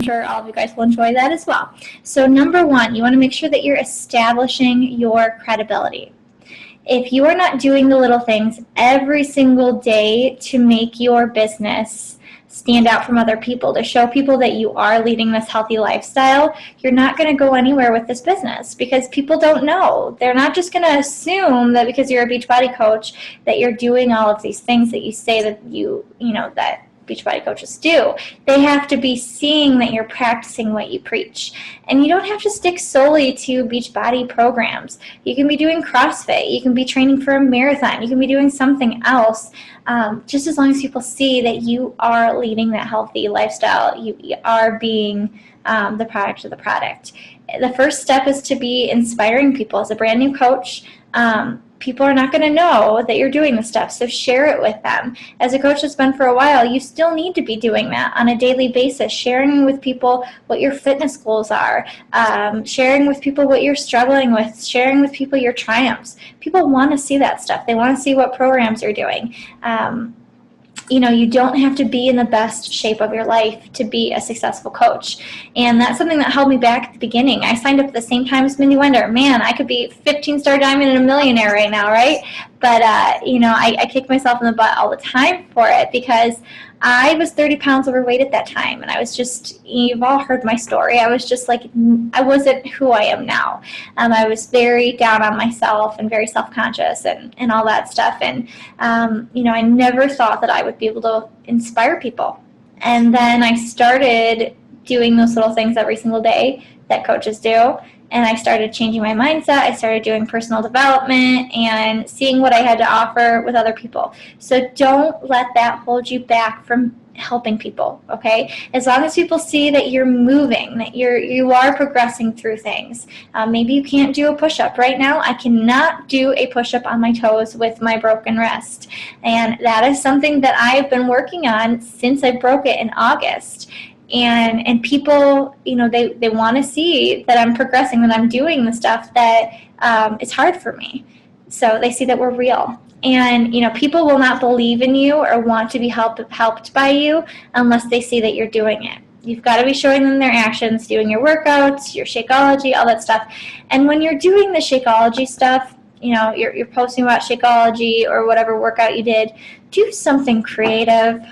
sure all of you guys will enjoy that as well. So number one, you want to make sure that you're establishing your credibility. If you are not doing the little things every single day to make your business stand out from other people, to show people that you are leading this healthy lifestyle, you're not going to go anywhere with this business because people don't know. They're not just going to assume that because you're a Beachbody coach that you're doing all of these things that you say that that Beachbody coaches do. They have to be seeing that you're practicing what you preach. And you don't have to stick solely to Beachbody programs. You can be doing CrossFit. You can be training for a marathon. You can be doing something else. Just as long as people see that you are leading that healthy lifestyle, you are being the product of the product. The first step is to be inspiring people. As a brand new coach, people are not going to know that you're doing this stuff, so share it with them. As a coach that's been for a while, you still need to be doing that on a daily basis, sharing with people what your fitness goals are, sharing with people what you're struggling with, sharing with people your triumphs. People want to see that stuff. They want to see what programs you're doing. You don't have to be in the best shape of your life to be a successful coach. And that's something that held me back at the beginning. I signed up at the same time as Mindy Wender. Man, I could be 15-star diamond and a millionaire right now, right? But, I kick myself in the butt all the time for it because I was 30 pounds overweight at that time. And I was just, you've all heard my story. I was just like, I wasn't who I am now. I was very down on myself and very self-conscious and all that stuff. And, I never thought that I would be able to inspire people. And then I started doing those little things every single day that coaches do. And I started changing my mindset. I started doing personal development and seeing what I had to offer with other people. So don't let that hold you back from helping people, okay? As long as people see that you're moving, that you are progressing through things. Maybe you can't do a push-up. Right now, I cannot do a push-up on my toes with my broken wrist. And that is something that I've been working on since I broke it in August. And people, they want to see that I'm progressing, that I'm doing the stuff that it's hard for me. So they see that we're real. And, people will not believe in you or want to be helped by you unless they see that you're doing it. You've got to be showing them their actions, doing your workouts, your Shakeology, all that stuff. And when you're doing the Shakeology stuff, you're posting about Shakeology or whatever workout you did, do something creative.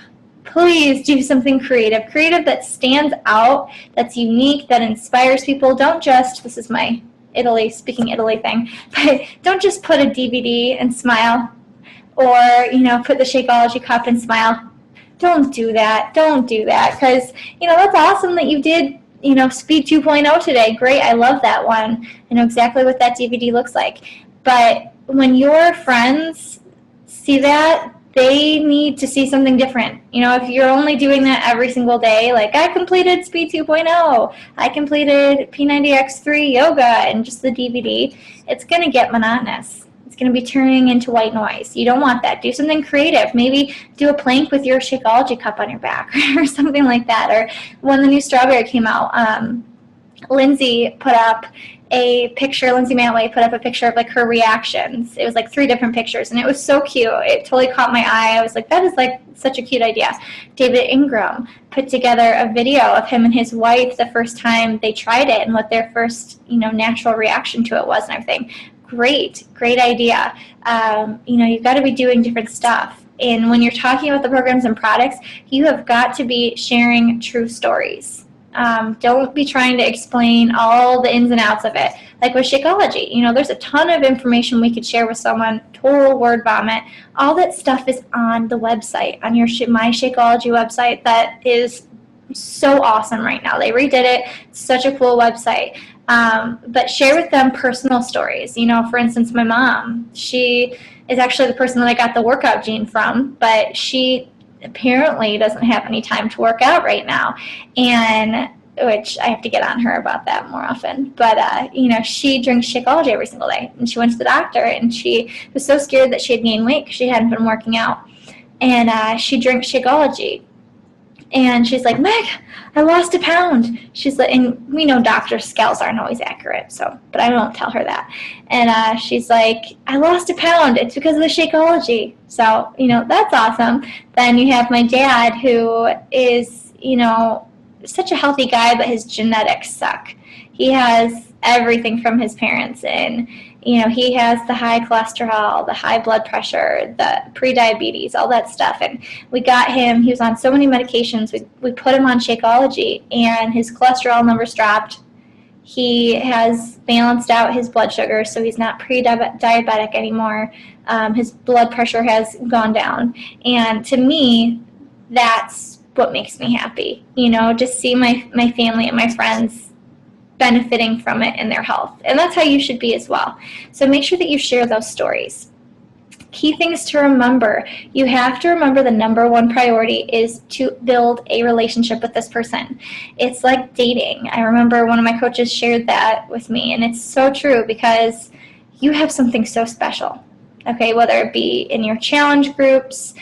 Please do something creative that stands out, that's unique, that inspires people. Don't just, this is my speaking Italy thing, but don't just put a DVD and smile or, put the Shakeology cup and smile. Don't do that. Because, that's awesome that you did, Speed 2.0 today. Great. I love that one. I know exactly what that DVD looks like. But when your friends see that, they need to see something different. If you're only doing that every single day, like I completed Speed 2.0, I completed P90X3 yoga and just the DVD, it's going to get monotonous. It's going to be turning into white noise. You don't want that. Do something creative. Maybe do a plank with your Shakeology cup on your back or something like that. Or when the new strawberry came out, Lindsay put up a picture, Lindsay Manway put up a picture of like her reactions. It was like 3 different pictures and it was so cute. It totally caught my eye. I was like, that is like such a cute idea. David Ingram put together a video of him and his wife the first time they tried it and what their first, natural reaction to it was and everything. Great idea. You've got to be doing different stuff. And when you're talking about the programs and products, you have got to be sharing true stories. Don't be trying to explain all the ins and outs of it. Like with Shakeology, there's a ton of information we could share with someone, total word vomit. All that stuff is on the website, on your My Shakeology website that is so awesome right now. They redid it. It's such a cool website. But share with them personal stories. For instance, my mom, she is actually the person that I got the workout gene from, but she apparently doesn't have any time to work out right now, and which I have to get on her about that more often. But she drinks Shakeology every single day, and she went to the doctor, and she was so scared that she had gained weight because she hadn't been working out, and she drinks Shakeology, and she's like, Meg, I lost a pound. She's like, and we know doctors' scales aren't always accurate, but I won't tell her that. And she's like, I lost a pound. It's because of the Shakeology. So, that's awesome. Then you have my dad who is, such a healthy guy, but his genetics suck. He has everything from his parents, and he has the high cholesterol, the high blood pressure, the pre-diabetes, all that stuff. And we got him, he was on so many medications, we put him on Shakeology, and his cholesterol numbers dropped. He has balanced out his blood sugar, so he's not pre-diabetic anymore. His blood pressure has gone down. And to me, that's what makes me happy, to see my family and my friends benefiting from it in their health. And that's how you should be as well. So make sure that you share those stories. Key things to remember. You have to remember the number one priority is to build a relationship with this person. It's like dating. I remember one of my coaches shared that with me, and it's so true because you have something so special, okay, whether it be in your challenge groups,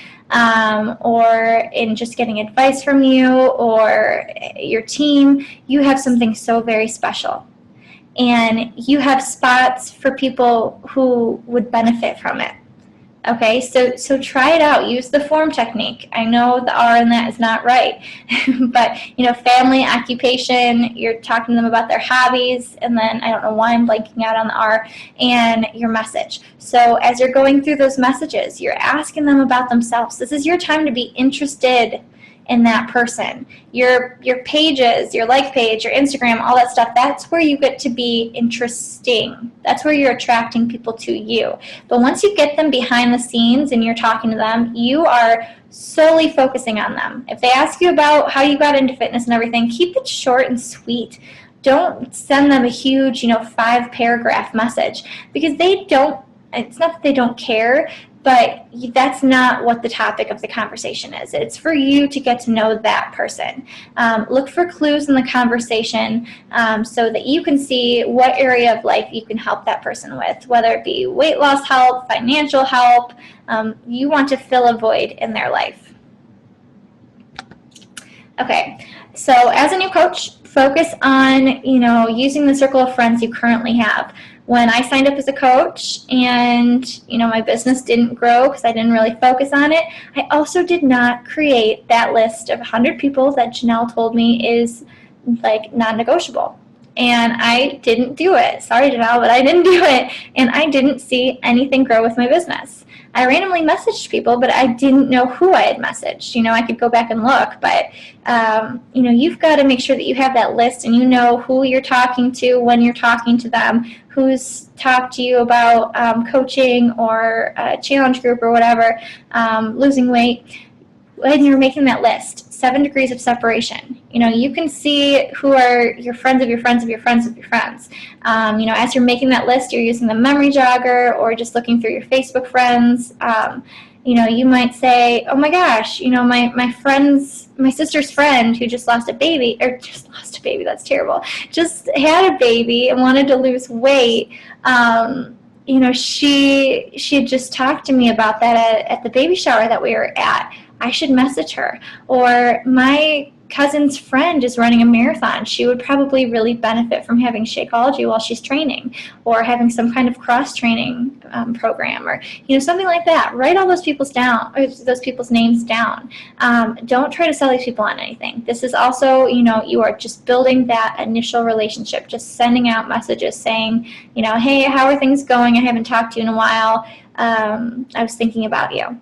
or in just getting advice from you or your team. You have something so very special. And you have spots for people who would benefit from it. Okay, so try it out. Use the form technique. I know the R in that is not right, but family, occupation, you're talking to them about their hobbies, and then I don't know why I'm blanking out on the R, and your message. So as you're going through those messages, you're asking them about themselves. This is your time to be interested in that person. Your pages, your like page, your Instagram, all that stuff, that's where you get to be interesting. That's where you're attracting people to you. But once you get them behind the scenes and you're talking to them, you are solely focusing on them. If they ask you about how you got into fitness and everything, keep it short and sweet. Don't send them a huge, 5-paragraph message, because it's not that they don't care, but that's not what the topic of the conversation is. It's for you to get to know that person. Look for clues in the conversation so that you can see what area of life you can help that person with, whether it be weight loss help, financial help. You want to fill a void in their life. Okay, so as a new coach, focus on, using the circle of friends you currently have. When I signed up as a coach and, my business didn't grow because I didn't really focus on it, I also did not create that list of 100 people that Janelle told me is like non-negotiable. And I didn't do it. Sorry, Janelle, but I didn't do it. And I didn't see anything grow with my business. I randomly messaged people, but I didn't know who I had messaged. I could go back and look, but, you've got to make sure that you have that list and you know who you're talking to when you're talking to them, who's talked to you about coaching or a challenge group or whatever, losing weight. When you're making that list, 7 degrees of separation. You can see who are your friends of your friends of your friends of your friends. As you're making that list, you're using the memory jogger or just looking through your Facebook friends. You might say, oh my gosh, my sister's friend who just lost a baby, that's terrible, just had a baby and wanted to lose weight. She had just talked to me about that at the baby shower that we were at. I should message her. Or my cousin's friend is running a marathon. She would probably really benefit from having Shakeology while she's training, or having some kind of cross-training program, or something like that. Write all those people's names down. Don't try to sell these people on anything. This is also, you are just building that initial relationship, just sending out messages saying, hey, how are things going? I haven't talked to you in a while. I was thinking about you.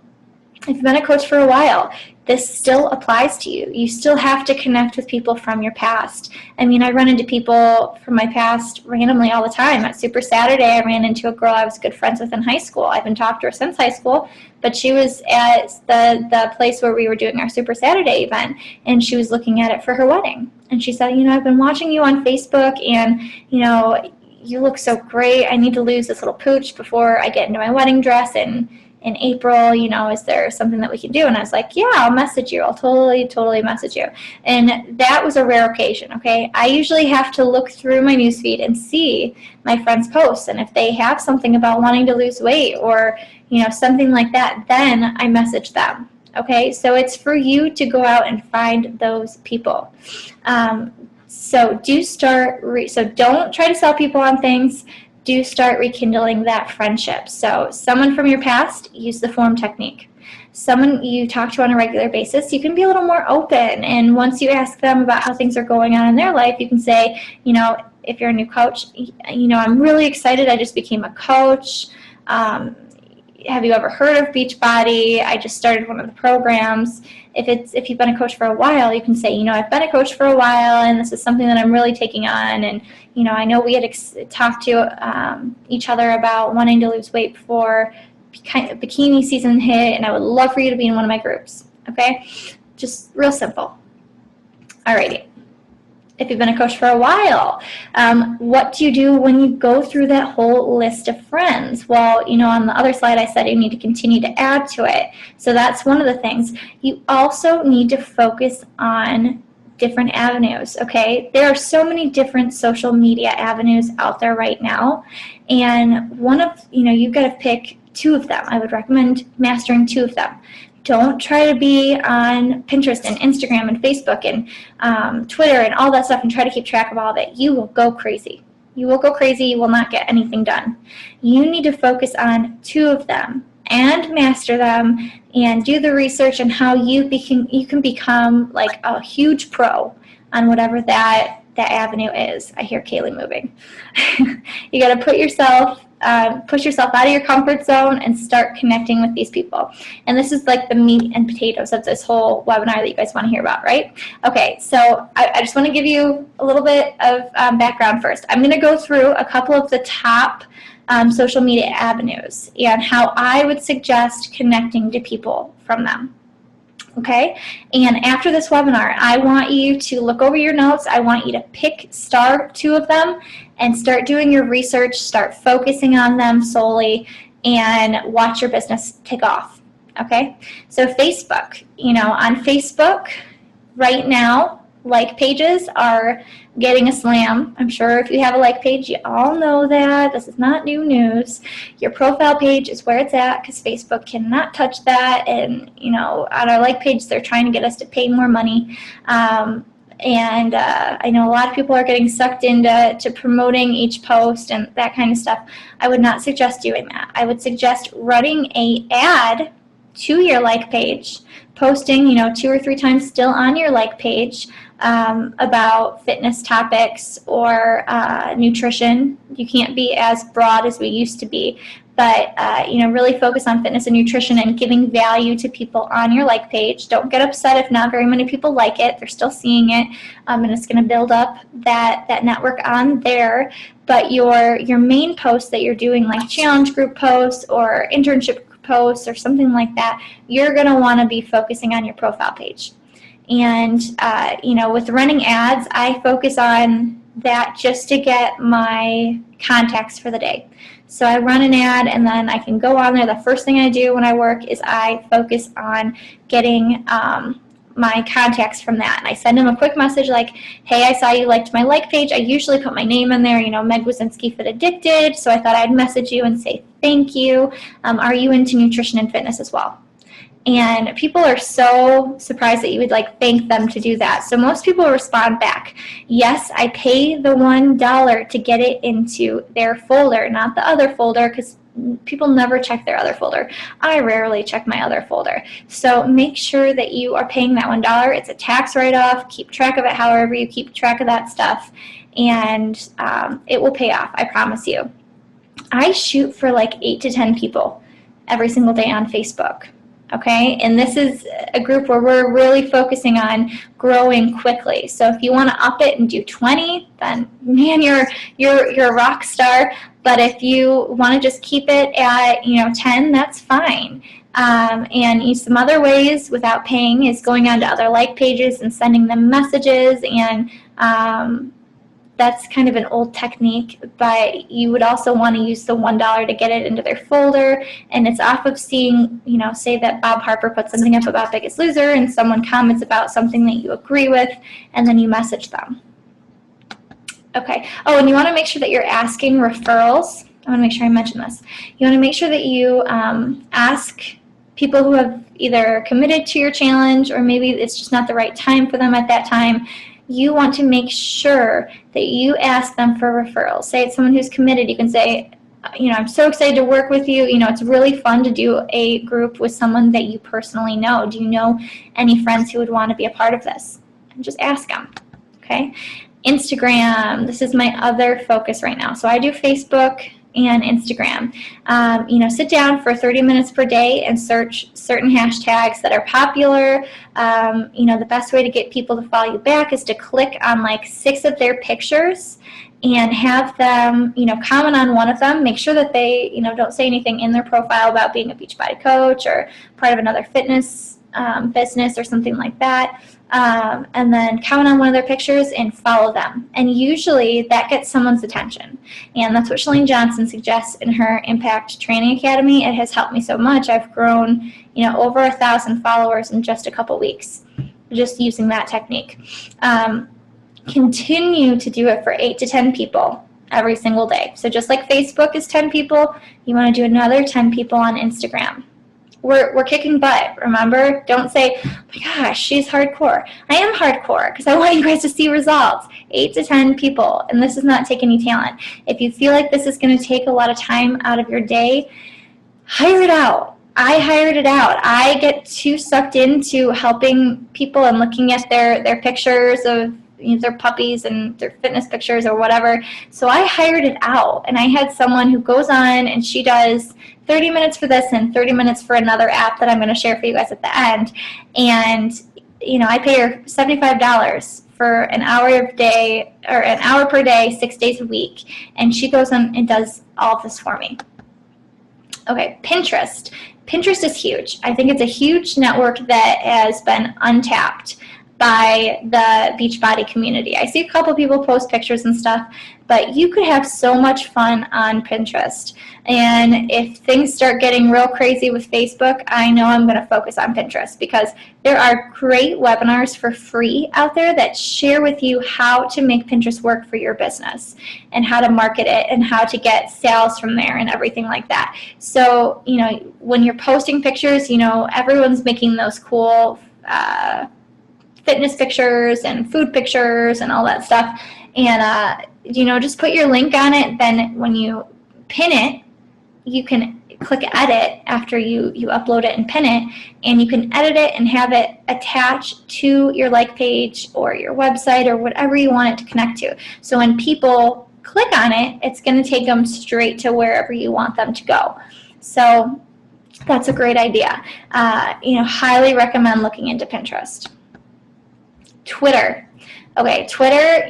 If you've been a coach for a while, this still applies to you. You still have to connect with people from your past. I run into people from my past randomly all the time. At Super Saturday, I ran into a girl I was good friends with in high school. I haven't talked to her since high school, but she was at the place where we were doing our Super Saturday event, and she was looking at it for her wedding. And she said, I've been watching you on Facebook, and, you look so great. I need to lose this little pooch before I get into my wedding dress in April, is there something that we can do? And I was like, yeah, I'll message you. I'll totally message you. And that was a rare occasion, okay? I usually have to look through my newsfeed and see my friends' posts. And if they have something about wanting to lose weight or, something like that, then I message them, okay? So it's for you to go out and find those people. So don't try to sell people on things. Do start rekindling that friendship. So someone from your past, use the form technique. someone you talk to on a regular basis, you can be a little more open. And once you ask them about how things are going on in their life, you can say, if you're a new coach, I'm really excited. I just became a coach. Have you ever heard of Beachbody? I just started one of the programs. If you've been a coach for a while, you can say, I've been a coach for a while, and this is something that I'm really taking on. And, I know we had talked to each other about wanting to lose weight before bikini season hit, and I would love for you to be in one of my groups. Okay? Just real simple. Alrighty. If you've been a coach for a while, what do you do when you go through that whole list of friends? Well, on the other slide I said you need to continue to add to it. So that's one of the things. You also need to focus on different avenues, okay? There are so many different social media avenues out there right now, and you've got to pick 2 of them. I would recommend mastering 2 of them. Don't try to be on Pinterest and Instagram and Facebook and Twitter and all that stuff and try to keep track of all of it. You will go crazy. You will go crazy. You will not get anything done. You need to focus on 2 of them and master them and do the research on how you can become like a huge pro on whatever that avenue is. I hear Kaylee moving. You got to push yourself out of your comfort zone and start connecting with these people. And this is like the meat and potatoes of this whole webinar that you guys want to hear about, right? Okay, so I just want to give you a little bit of background first. I'm going to go through a couple of the top social media avenues and how I would suggest connecting to people from them. Okay, and after this webinar, I want you to look over your notes. I want you to start 2 of them and start doing your research, start focusing on them solely, and watch your business take off. Okay, so Facebook, on Facebook right now, like pages are getting a slam. I'm sure if you have a like page, you all know that. This is not new news. Your profile page is where it's at because Facebook cannot touch that. And, on our like page, they're trying to get us to pay more money. And I know a lot of people are getting sucked into promoting each post and that kind of stuff. I would not suggest doing that. I would suggest running an ad to your like page, posting, 2 or 3 times still on your like page about fitness topics or nutrition. You can't be as broad as we used to be, but really focus on fitness and nutrition and giving value to people on your like page. Don't get upset if not very many people like it. They're still seeing it, and it's going to build up that network on there. But your main posts that you're doing, like challenge group posts or internship posts or something like that, you're going to want to be focusing on your profile page. And with running ads, I focus on that just to get my contacts for the day. So I run an ad and then I can go on there. The first thing I do when I work is I focus on getting my contacts from that. And I send them a quick message like, hey, I saw you liked my like page. I usually put my name in there, Meg Wiczynski Fit Addicted. So I thought I'd message you and say thank you. Are you into nutrition and fitness as well? And people are so surprised that you would thank them to do that. So most people respond back, yes, I pay the $1 to get it into their folder, not the other folder, because people never check their other folder. I rarely check my other folder. So make sure that you are paying that $1. It's a tax write-off. Keep track of it however you keep track of that stuff. And it will pay off, I promise you. I shoot for 8 to 10 people every single day on Facebook. Okay, and this is a group where we're really focusing on growing quickly. So if you want to up it and do 20, then man, you're a rock star. But if you want to just keep it at 10, that's fine. And some other ways without paying is going on to other like pages and sending them messages, and that's kind of an old technique, but you would also want to use the $1 to get it into their folder, and it's off of seeing, say that Bob Harper put something up about Biggest Loser and someone comments about something that you agree with, and then you message them. Okay. Oh, and you want to make sure that you're asking referrals. I want to make sure I mention this. You want to make sure that you ask people who have either committed to your challenge or maybe it's just not the right time for them at that time. You want to make sure that you ask them for referrals. Say it's someone who's committed. You can say, I'm so excited to work with you. It's really fun to do a group with someone that you personally know. Do you know any friends who would want to be a part of this? And just ask them, okay? Instagram, this is my other focus right now. So I do Facebook and Instagram. Sit down for 30 minutes per day and search certain hashtags that are popular. The best way to get people to follow you back is to click on like 6 of their pictures and have them, comment on one of them. Make sure that they, don't say anything in their profile about being a Beachbody coach or part of another fitness business or something like that. And then comment on one of their pictures and follow them. And usually that gets someone's attention. And that's what Chalene Johnson suggests in her Impact Training Academy. It has helped me so much. I've grown, over 1,000 followers in just a couple weeks, just using that technique. Continue to do it for 8 to 10 people every single day. So just like Facebook is 10 people, you want to do another 10 people on Instagram. We're kicking butt, remember? Don't say, oh my gosh, she's hardcore. I am hardcore because I want you guys to see results. 8 to 10 people, and this does not take any talent. If you feel like this is going to take a lot of time out of your day, hire it out. I hired it out. I get too sucked into helping people and looking at their pictures of their puppies and their fitness pictures or whatever. So I hired it out, and I had someone who goes on and she does 30 minutes for this and 30 minutes for another app that I'm going to share for you guys at the end. And I pay her $75 for an hour per day, 6 days a week, and she goes on and does all of this for me. Okay, Pinterest. Pinterest is huge. I think it's a huge network that has been untapped by the Beachbody community. I see a couple people post pictures and stuff, but you could have so much fun on Pinterest. And if things start getting real crazy with Facebook, I know I'm going to focus on Pinterest because there are great webinars for free out there that share with you how to make Pinterest work for your business and how to market it and how to get sales from there and everything like that. So, when you're posting pictures, everyone's making those cool fitness pictures and food pictures and all that stuff. And, just put your link on it. Then when you pin it, you can click edit after you upload it and pin it, and you can edit it and have it attached to your like page or your website or whatever you want it to connect to. So when people click on it, it's going to take them straight to wherever you want them to go. So that's a great idea. Highly recommend looking into Pinterest. Twitter. Okay, Twitter,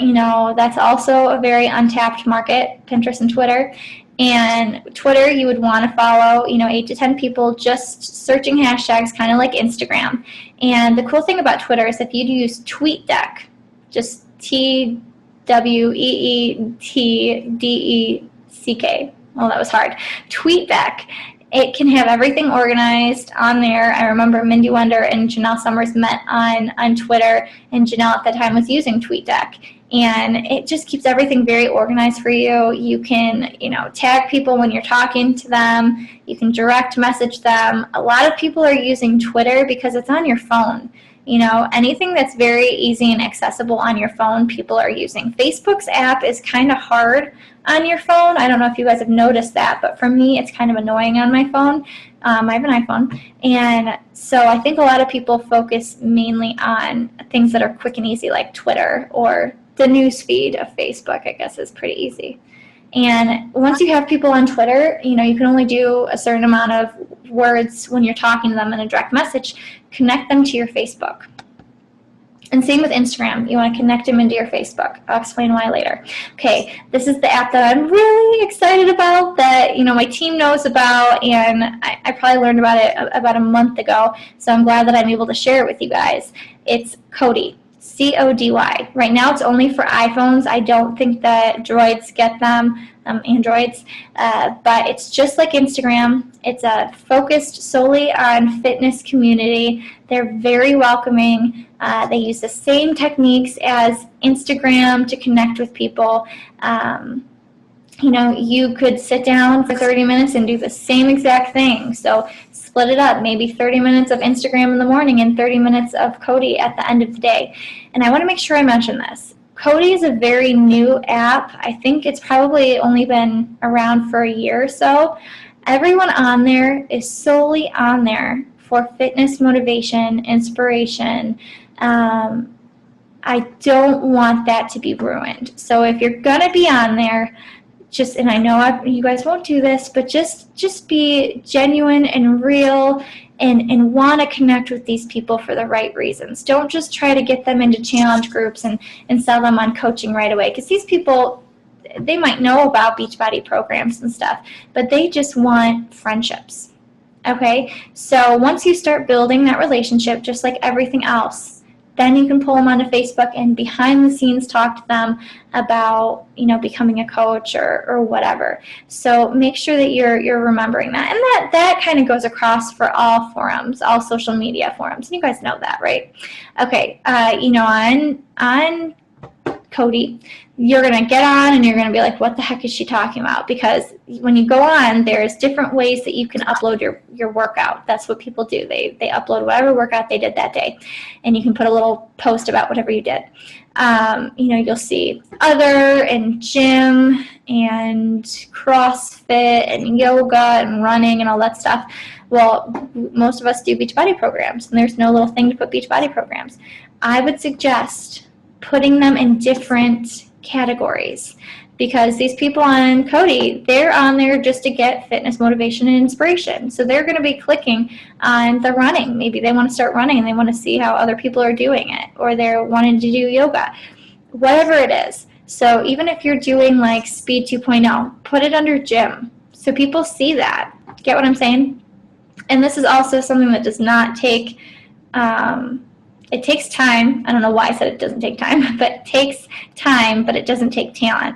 that's also a very untapped market, Pinterest and Twitter. And Twitter, you would want to follow, 8 to 10 people just searching hashtags, kind of like Instagram. And the cool thing about Twitter is if you use TweetDeck, just TweetDeck. Well, that was hard. TweetDeck. It can have everything organized on there. I remember Mindy Wender and Janelle Summers met on Twitter, and Janelle at the time was using TweetDeck. And it just keeps everything very organized for you. You can, tag people when you're talking to them. You can direct message them. A lot of people are using Twitter because it's on your phone. Anything that's very easy and accessible on your phone, people are using. Facebook's app is kind of hard on your phone. I don't know if you guys have noticed that, but for me, it's kind of annoying on my phone. I have an iPhone. And so I think a lot of people focus mainly on things that are quick and easy, like Twitter, or the news feed of Facebook, I guess, is pretty easy. And once you have people on Twitter, you can only do a certain amount of words when you're talking to them in a direct message. Connect them to your Facebook. And same with Instagram. You want to connect them into your Facebook. I'll explain why later. Okay, this is the app that I'm really excited about that, my team knows about, and I probably learned about it about a month ago, so I'm glad that I'm able to share it with you guys. It's CODY. CODY. Right now it's only for iPhones. I don't think that Droids get them, Androids, but it's just like Instagram. It's focused solely on fitness community. They're very welcoming. They use the same techniques as Instagram to connect with people. You could sit down for 30 minutes and do the same exact thing. So split it up, maybe 30 minutes of Instagram in the morning and 30 minutes of CODY at the end of the day. And I want to make sure I mention this. CODY is a very new app. I think it's probably only been around for a year or so. Everyone on there is solely on there for fitness, motivation, inspiration. I don't want that to be ruined. So if you're going to be on there, and I know you guys won't do this, but just be genuine and real and want to connect with these people for the right reasons. Don't just try to get them into challenge groups and sell them on coaching right away, because these people, they might know about Beachbody programs and stuff, but they just want friendships. Okay, so once you start building that relationship, just like everything else, then you can pull them onto Facebook and behind the scenes talk to them about, becoming a coach or whatever. So make sure that you're remembering that. And that kind of goes across for all forums, all social media forums. And you guys know that, right? Okay, on CODY, you're going to get on and you're going to be like, what the heck is she talking about? Because when you go on, there's different ways that you can upload your workout. That's what people do. They upload whatever workout they did that day, and you can put a little post about whatever you did. You'll see other and gym and CrossFit and yoga and running and all that stuff. Well, most of us do Beachbody programs, and there's no little thing to put Beachbody programs. I would suggest putting them in different categories, because these people on CODY, they're on there just to get fitness, motivation, and inspiration. So they're going to be clicking on the running. Maybe they want to start running and they want to see how other people are doing it, or they're wanting to do yoga, whatever it is. So even if you're doing like Speed 2.0, put it under gym so people see that. Get what I'm saying? And this is also something that does not take it takes time. I don't know why I said it doesn't take time, but it takes time, but it doesn't take talent.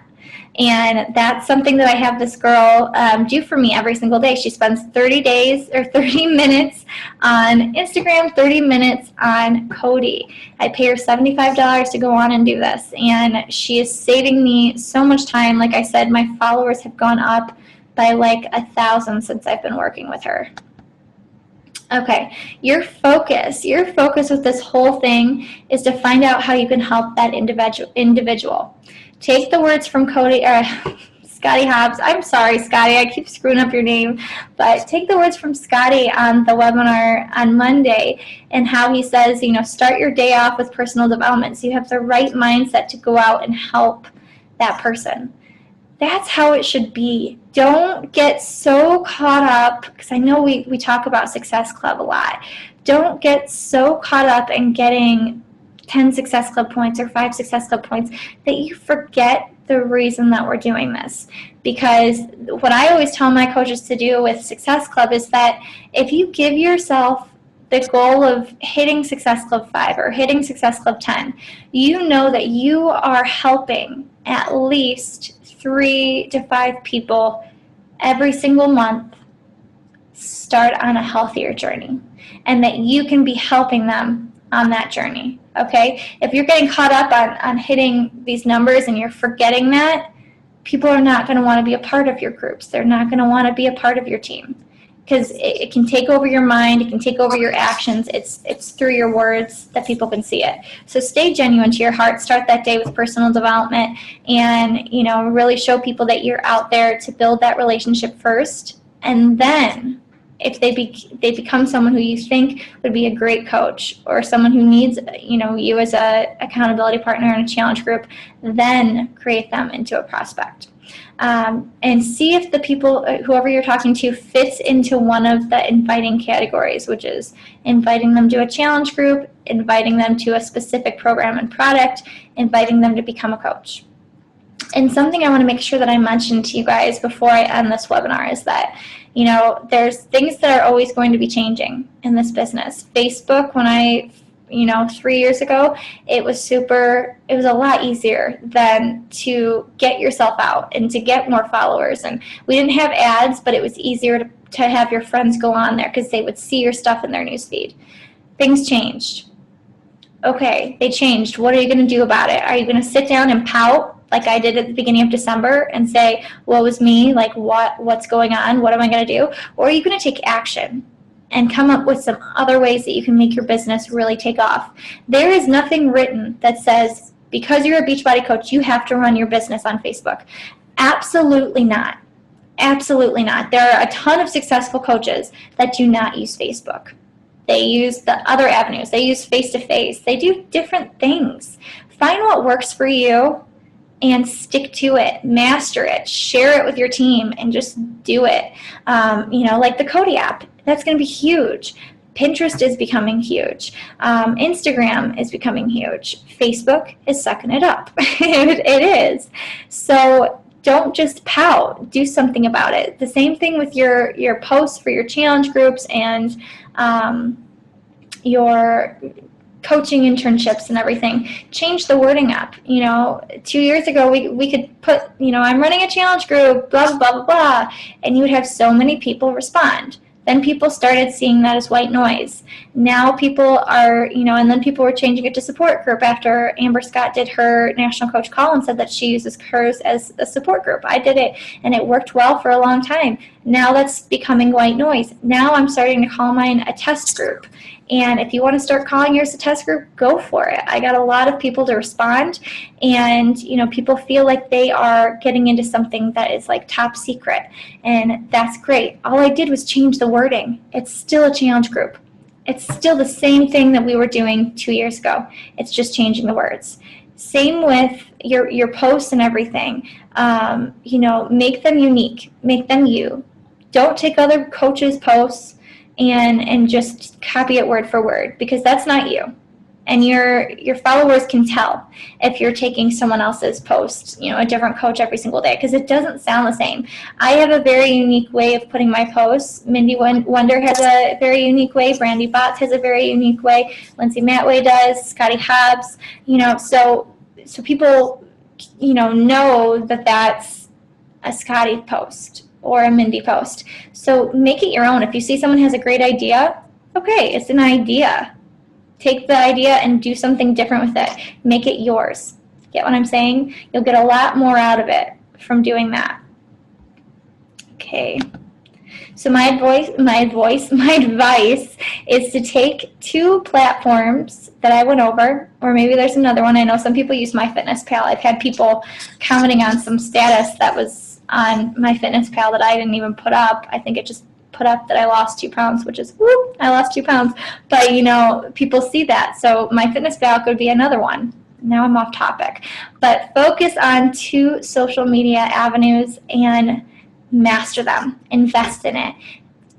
And that's something that I have this girl do for me every single day. She spends 30 minutes on Instagram, 30 minutes on CODY. I pay her $75 to go on and do this. And she is saving me so much time. Like I said, my followers have gone up by like 1,000 since I've been working with her. Okay, your focus with this whole thing is to find out how you can help that individual. Take the words from Scotty Hobbs. I'm sorry, Scotty, I keep screwing up your name, but take the words from Scotty on the webinar on Monday and how he says, start your day off with personal development so you have the right mindset to go out and help that person. That's how it should be. Don't get so caught up, because I know we talk about Success Club a lot. Don't get so caught up in getting 10 Success Club points or 5 Success Club points that you forget the reason that we're doing this. Because what I always tell my coaches to do with Success Club is that if you give yourself the goal of hitting Success Club 5 or hitting Success Club 10, you know that you are helping at least 3 to 5 people every single month start on a healthier journey, and that you can be helping them on that journey. Okay? If you're getting caught up on hitting these numbers and you're forgetting that, people are not going to want to be a part of your groups. They're not going to want to be a part of your team, because it can take over your mind, it can take over your actions. It's through your words that people can see it. So stay genuine to your heart. Start that day with personal development, and really show people that you're out there to build that relationship first. And then if they become someone who you think would be a great coach, or someone who needs you as a accountability partner in a challenge group, then create them into a prospect. And see if the people, whoever you're talking to, fits into one of the inviting categories, which is inviting them to a challenge group, inviting them to a specific program and product, inviting them to become a coach. And something I want to make sure that I mention to you guys before I end this webinar is that, there's things that are always going to be changing in this business. Facebook, when I 3 years ago, it was a lot easier than to get yourself out and to get more followers. And we didn't have ads, but it was easier to have your friends go on there because they would see your stuff in their newsfeed. Things changed. Okay, they changed. What are you going to do about it? Are you going to sit down and pout like I did at the beginning of December and say, woe was me, like what's going on? What am I going to do? Or are you going to take action and come up with some other ways that you can make your business really take off? There is nothing written that says because you're a Beachbody coach, you have to run your business on Facebook. Absolutely not. Absolutely not. There are a ton of successful coaches that do not use Facebook. They use the other avenues. They use face-to-face. They do different things. Find what works for you and stick to it. Master it. Share it with your team and just do it. Like the CODY app. That's going to be huge. Pinterest is becoming huge. Instagram is becoming huge. Facebook is sucking it up. It is. So don't just pout. Do something about it. The same thing with your posts for your challenge groups and your coaching internships and everything. Change the wording up. 2 years ago we could put, I'm running a challenge group, blah, blah, blah, blah, blah, and you would have so many people respond. Then people started seeing that as white noise. Now people are, and then people were changing it to support group after Amber Scott did her national coach call and said that she uses hers as a support group. I did it, and it worked well for a long time. Now that's becoming white noise. Now I'm starting to call mine a test group. And if you want to start calling yours a test group, go for it. I got a lot of people to respond, and people feel like they are getting into something that is like top secret, and that's great. All I did was change the wording. It's still a challenge group. It's still the same thing that we were doing 2 years ago. It's just changing the words. Same with your posts and everything. Make them unique. Make them you. Don't take other coaches' posts and just copy it word for word, because that's not you. And your followers can tell if you're taking someone else's post, a different coach every single day, because it doesn't sound the same. I have a very unique way of putting my posts. Mindy Wender has a very unique way. Brandy Botts has a very unique way. Lindsay Matway does. Scotty Hobbs. So people, know that that's a Scotty post or a Mindy post. So make it your own. If you see someone has a great idea, okay, it's an idea. Take the idea and do something different with it. Make it yours. Get what I'm saying? You'll get a lot more out of it from doing that. Okay. So my advice is to take 2 platforms that I went over, or maybe there's another one. I know some people use MyFitnessPal. I've had people commenting on some status that was on MyFitnessPal that I didn't even put up. I think it just put up that I lost 2 pounds, which is, whoop, I lost 2 pounds. But, people see that. So MyFitnessPal could be another one. Now I'm off topic. But focus on 2 social media avenues and master them. Invest in it.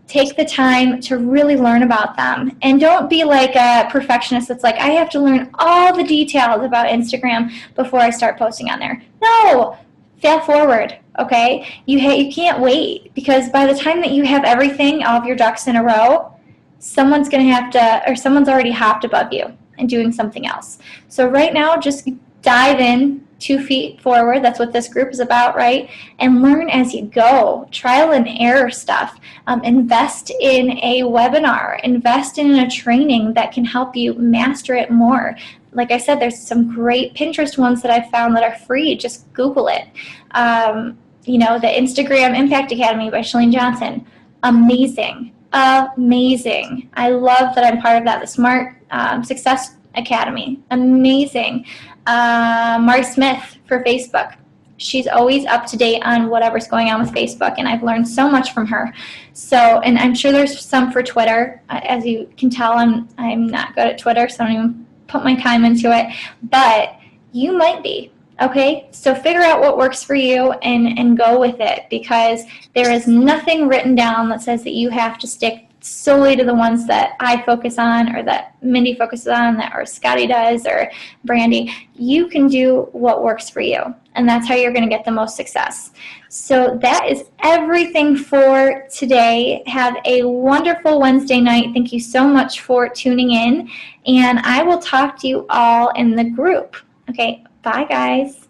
Take the time to really learn about them. And don't be like a perfectionist that's like, I have to learn all the details about Instagram before I start posting on there. No! Fail forward, okay? You can't wait, because by the time that you have everything, all of your ducks in a row, someone's someone's already hopped above you and doing something else. So right now, just dive in 2 feet forward. That's what this group is about, right? And learn as you go. Trial and error stuff. Invest in a webinar. Invest in a training that can help you master it more. Like I said, there's some great Pinterest ones that I've found that are free. Just Google it. The Instagram Impact Academy by Shalene Johnson. Amazing. Amazing. I love that I'm part of that. The Smart Success Academy. Amazing. Mari Smith for Facebook. She's always up to date on whatever's going on with Facebook, and I've learned so much from her. So, and I'm sure there's some for Twitter. As you can tell, I'm not good at Twitter, so I don't even put my time into it, but you might be, okay? So figure out what works for you and go with it, because there is nothing written down that says that you have to stick solely to the ones that I focus on, or that Mindy focuses on, or Scotty does, or Brandy. You can do what works for you, and that's how you're going to get the most success. So that is everything for today. Have a wonderful Wednesday night. Thank you so much for tuning in, and I will talk to you all in the group. Okay, bye guys.